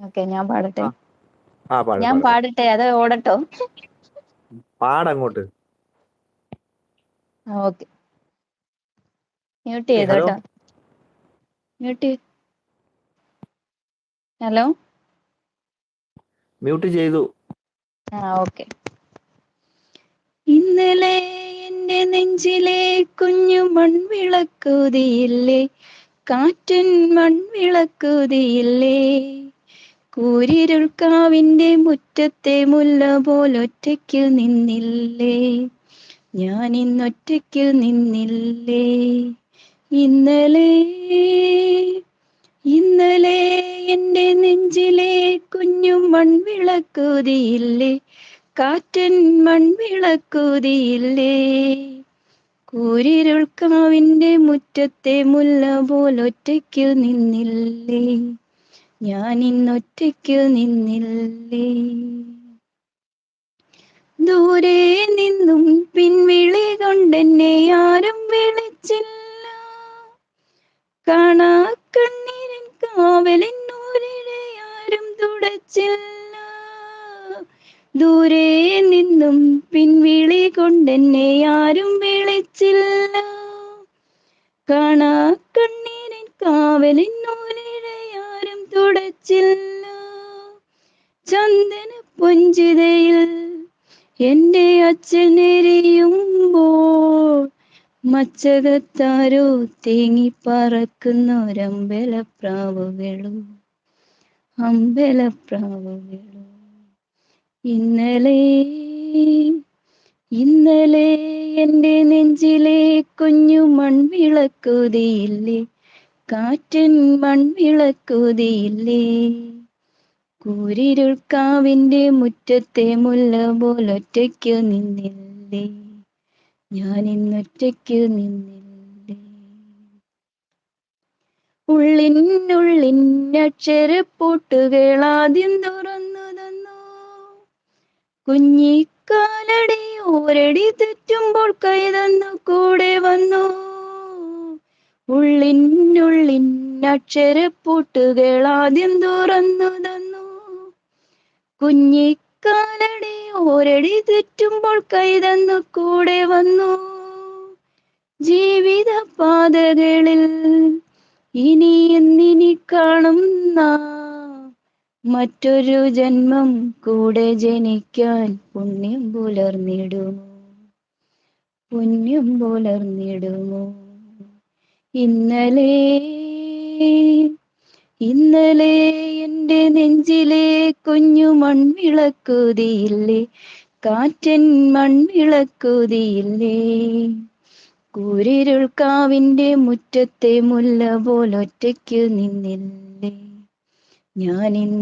Okay, ഞാൻ പാടട്ടെ. ആ ആ പാട് ഞാൻ പാട് പാട്. പാടട്ടെ, അത് ഓടട്ടോ. പാടങ്ങോട്ട്. ഓക്കെ, മ്യൂട്ട് ചെയ്തോ ഹലോ. കേട്ടോ. മ്യൂട്ട്. ഹലോ. മ്യൂട്ട് ചെയ്തു. ഓക്കെ. ഇന്നലെ എന്റെ നെഞ്ചിലെ കുഞ്ഞു മൺവിളക്കുതിയില്ലേ, കാറ്റൻ മൺവിളക്കുതിയില്ലേ, കൂരിരുൾക്കാവിന്റെ മുറ്റത്തെ മുല്ല പോലൊറ്റയ്ക്ക് നിന്നില്ലേ, ഞാൻ ഇന്നൊറ്റയ്ക്ക് നിന്നില്ലേ. ഇന്നലെ ഇന്നലെ എന്റെ നെഞ്ചിലെ കുഞ്ഞു മൺവിളക്കുതിയില്ലേ, കാറ്റൻ മൺവിളക്കുതിയില്ലേ, കൂരിരുൾക്കാവിന്റെ മുറ്റത്തെ മുല്ല പോലൊറ്റയ്ക്ക് നിന്നില്ലേ, ഞാൻ ഇന്നൊറ്റയ്ക്ക് നിന്നില്ലേ. ദൂരെ നിന്നും പിൻവിളി കൊണ്ടെന്നെ ആരും വിളിച്ചില്ല, കാണാ കണ്ണീരിൻ കാവലിന്നൂരിനെ ആരും തുടച്ചില്ല. ദൂരെ നിന്നും പിൻവിളി കൊണ്ടെന്നെ ആരും വിളിച്ചില്ല, കാണാ കണ്ണീരിൻ കാവലിന്നൂരിനെ ആരും തുടച്ചില്ല. ചന്ദന പുഞ്ചിതയിൽ എന്റെ അച്ഛനെരിയുമ്പോൾ മച്ചകത്താരോ തേങ്ങിപ്പറക്കുന്നൊരമ്പലപ്രാവുകളും അമ്പലപ്രാവുകളും. ഇന്നലെ ഇന്നലെ എന്റെ നെഞ്ചിലെ കുഞ്ഞു മൺവിളക്കുതിയില്ലേ, കാറ്റൻ മൺവിളക്കുതിയില്ലേ, കൂരിരുൾക്കാവിന്റെ മുറ്റത്തെ മുല്ല പോലൊറ്റയ്ക്ക് നിന്നില്ലേ, ഞാൻ ഇന്നൊറ്റയ്ക്ക് നിന്നില്ലേ. അക്ഷരപ്പൂട്ടുകൾ ആദ്യം തുറന്നു തന്നു, കുഞ്ഞിക്കാലടി ഓരടി തെറ്റുമ്പോൾ കൈതന്നു കൂടെ വന്നു. അക്ഷരപ്പൂട്ടുകൾ ആദ്യം തുറന്നു തന്നു, കുഞ്ഞിക്കാലടി ഓരടി തെറ്റുമ്പോൾ കൈതന്നു കൂടെ വന്നു. ജീവിത പാതകളിൽ ഇനി എന്നിനി കാണുന്ന മറ്റൊരു ജന്മം കൂടെ ജനിക്കാൻ പുണ്യം പുലർന്നിടുമോ, പുണ്യം പുലർന്നിടുമോ. ഇന്നലെ ഇന്നലെ എന്റെ നെഞ്ചിലെ കുഞ്ഞു മൺവിളക്കുതിയില്ലേ, കാറ്റൻ മൺവിളക്കുതിയില്ലേ, കൂരിരുൾക്കാവിന്റെ മുറ്റത്തെ മുല്ല പോലൊറ്റയ്ക്ക് നിന്നില്ലേ, ഞാൻ ഇന്ന്